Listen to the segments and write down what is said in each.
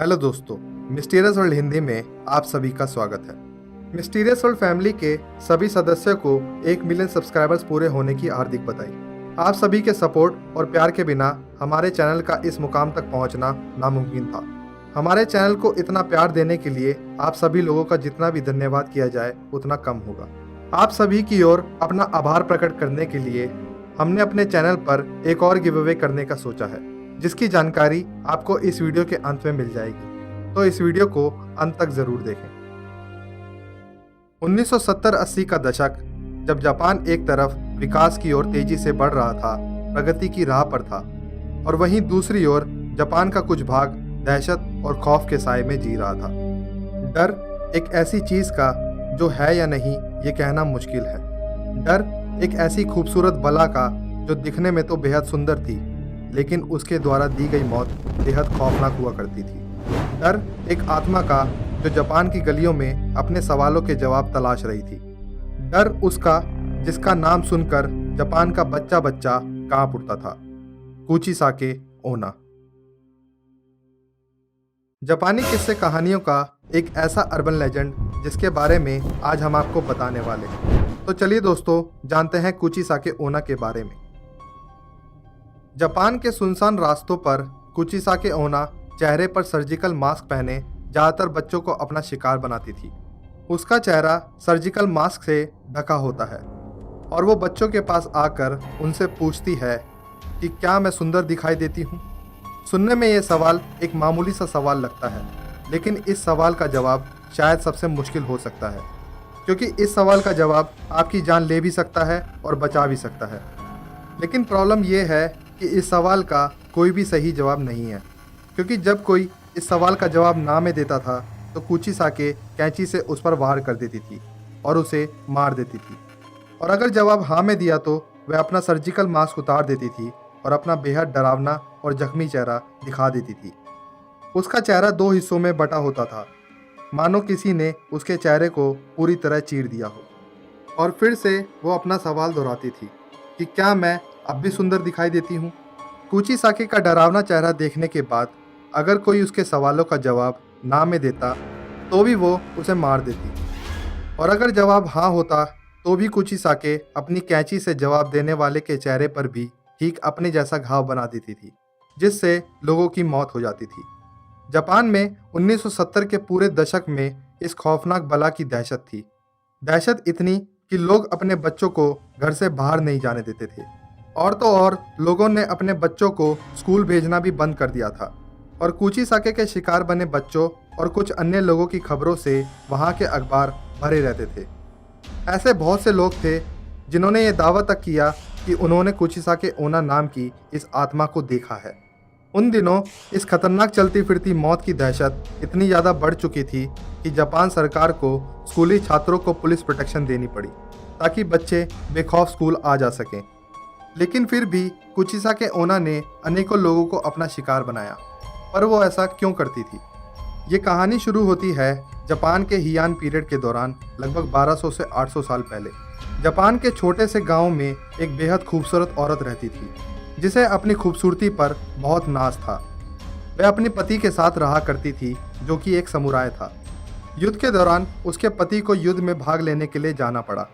Hello दोस्तों, mysterious world Hindi में आप सभी का स्वागत है। मिस्टीरियस वर्ल्ड फैमिली के सभी सदस्यों को 1 मिलियन सब्सक्राइबर्स पूरे होने की हार्दिक बधाई। आप सभी के सपोर्ट और प्यार के बिना हमारे चैनल का इस मुकाम तक पहुंचना नामुमकिन था। हमारे चैनल को इतना प्यार देने के लिए आप सभी लोगों का जितना भी धन्यवाद किया जाए उतना कम होगा। आप सभी की ओर अपना आभार प्रकट करने के लिए हमने अपने चैनल पर एक और गिव अवे करने का सोचा है, जिसकी जानकारी आपको इस वीडियो के अंत में मिल जाएगी, तो इस वीडियो को अंत तक जरूर देखें। 1970-80 का दशक, जब जापान एक तरफ विकास की ओर तेजी से बढ़ रहा था, प्रगति की राह पर था, और वहीं दूसरी ओर जापान का कुछ भाग दहशत और खौफ के साए में जी रहा था। डर एक ऐसी चीज का जो है या नहीं ये कहना मुश्किल है। डर एक ऐसी खूबसूरत बला का जो दिखने में तो बेहद सुंदर थी, लेकिन उसके द्वारा दी गई मौत बेहद खौफनाक हुआ करती थी। डर एक आत्मा का जो जापान की गलियों में अपने सवालों के जवाब तलाश रही थी। डर उसका जिसका नाम सुनकर जापान का बच्चा बच्चा कांप उठता था, कुचिसाके ओना। जापानी किस्से कहानियों का एक ऐसा अर्बन लेजेंड जिसके बारे में आज हम आपको बताने वाले हैं। तो चलिए दोस्तों, जानते हैं कुचिसाके ओना के बारे में। जापान के सुनसान रास्तों पर कुचिसाके ओना चेहरे पर सर्जिकल मास्क पहने ज़्यादातर बच्चों को अपना शिकार बनाती थी। उसका चेहरा सर्जिकल मास्क से ढका होता है और वो बच्चों के पास आकर उनसे पूछती है कि क्या मैं सुंदर दिखाई देती हूँ। सुनने में ये सवाल एक मामूली सा सवाल लगता है, लेकिन इस सवाल का जवाब शायद सबसे मुश्किल हो सकता है, क्योंकि इस सवाल का जवाब आपकी जान ले भी सकता है और बचा भी सकता है। लेकिन प्रॉब्लम ये है कि इस सवाल का कोई भी सही जवाब नहीं है, क्योंकि जब कोई इस सवाल का जवाब ना में देता था तो कुचिसाके कैंची से उस पर वार कर देती थी और उसे मार देती थी, और अगर जवाब हाँ में दिया तो वह अपना सर्जिकल मास्क उतार देती थी और अपना बेहद डरावना और जख्मी चेहरा दिखा देती थी। उसका चेहरा 2 हिस्सों में बटा होता था, मानो किसी ने उसके चेहरे को पूरी तरह चीर दिया हो, और फिर से वो अपना सवाल दोहराती थी कि क्या मैं अब भी सुंदर दिखाई देती हूँ। कुचिसाके का डरावना चेहरा देखने के बाद अगर कोई उसके सवालों का जवाब ना में देता तो भी वो उसे मार देती, और अगर जवाब हाँ होता तो भी कुचिसाके अपनी कैंची से जवाब देने वाले के चेहरे पर भी ठीक अपने जैसा घाव बना देती थी, जिससे लोगों की मौत हो जाती थी। जापान में 1970 के पूरे दशक में इस खौफनाक बला की दहशत थी। दहशत इतनी कि लोग अपने बच्चों को घर से बाहर नहीं जाने देते थे, और तो और लोगों ने अपने बच्चों को स्कूल भेजना भी बंद कर दिया था, और कुचिसाके के शिकार बने बच्चों और कुछ अन्य लोगों की खबरों से वहाँ के अखबार भरे रहते थे। ऐसे बहुत से लोग थे जिन्होंने ये दावा तक किया कि उन्होंने कुचिसाके ओना नाम की इस आत्मा को देखा है। उन दिनों इस खतरनाक चलती फिरती मौत की दहशत इतनी ज़्यादा बढ़ चुकी थी कि जापान सरकार को स्कूली छात्रों को पुलिस प्रोटेक्शन देनी पड़ी ताकि बच्चे बेखौफ स्कूल आ जा सकें। लेकिन फिर भी कुचिसाके ओना ने अनेकों लोगों को अपना शिकार बनाया, पर वो ऐसा क्यों करती थी? ये कहानी शुरू होती है जापान के हियान पीरियड के दौरान, लगभग 1200 से 800 साल पहले। जापान के छोटे से गांव में एक बेहद खूबसूरत औरत रहती थी जिसे अपनी खूबसूरती पर बहुत नाज था। वह अपने पति के साथ रहा करती थी, जो कि एक समुराय था। युद्ध के दौरान उसके पति को युद्ध में भाग लेने के लिए जाना पड़ा,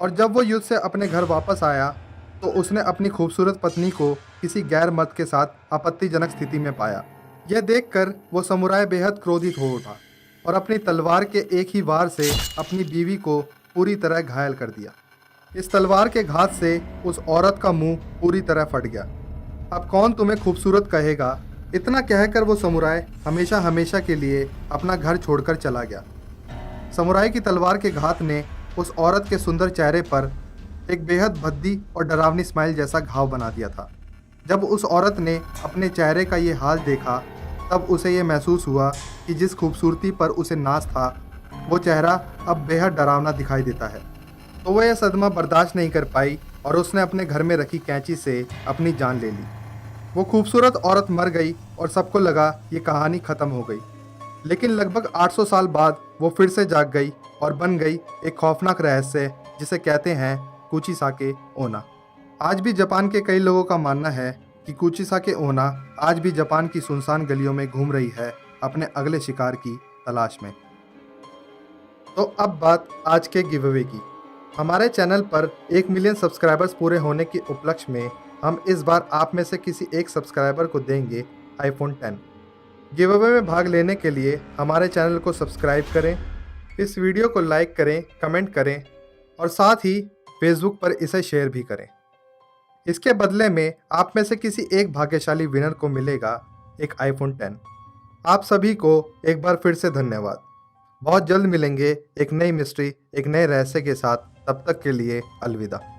और जब वो युद्ध से अपने घर वापस आया तो उसने अपनी खूबसूरत पत्नी को किसी गैर मर्द के साथ आपत्तिजनक स्थिति में पाया। यह देखकर वो समुराय बेहद क्रोधित हो उठा और अपनी तलवार के एक ही वार से अपनी बीवी को पूरी तरह घायल कर दिया। इस तलवार के घात से उस औरत का मुंह पूरी तरह फट गया। अब कौन तुम्हें खूबसूरत कहेगा? इतना कहकर वो समुराय हमेशा हमेशा के लिए अपना घर छोड़कर चला गया। समुराय की तलवार के घात ने उस औरत के सुंदर चेहरे पर एक बेहद भद्दी और डरावनी स्माइल जैसा घाव बना दिया था। जब उस औरत ने अपने चेहरे का ये हाल देखा, तब उसे ये महसूस हुआ कि जिस खूबसूरती पर उसे नाज था, वो चेहरा अब बेहद डरावना दिखाई देता है। तो वह यह सदमा बर्दाश्त नहीं कर पाई और उसने अपने घर में रखी कैंची से अपनी जान ले ली। वो खूबसूरत औरत मर गई और सबको लगा ये कहानी ख़त्म हो गई। लेकिन लगभग 800 साल बाद वो फिर से जाग गई और बन गई एक खौफनाक रहस्य, जिसे कहते हैं कुचिसाके ओना। आज भी जापान के कई लोगों का मानना है कि कुचिसाके ओना आज भी जापान की सुनसान गलियों में घूम रही है अपने अगले शिकार की तलाश में। तो अब बात आज के गिव अवे की। हमारे चैनल पर 1 मिलियन सब्सक्राइबर्स पूरे होने के उपलक्ष्य में हम इस बार आप में से किसी एक सब्सक्राइबर को देंगे आईफोन 10। गिव अवे में भाग लेने के लिए हमारे चैनल को सब्सक्राइब करें, इस वीडियो को लाइक करें, कमेंट करें और साथ ही फेसबुक पर इसे शेयर भी करें। इसके बदले में आप में से किसी एक भाग्यशाली विनर को मिलेगा एक आईफोन 10। आप सभी को एक बार फिर से धन्यवाद। बहुत जल्द मिलेंगे एक नई मिस्ट्री, एक नए रहस्य के साथ। तब तक के लिए अलविदा।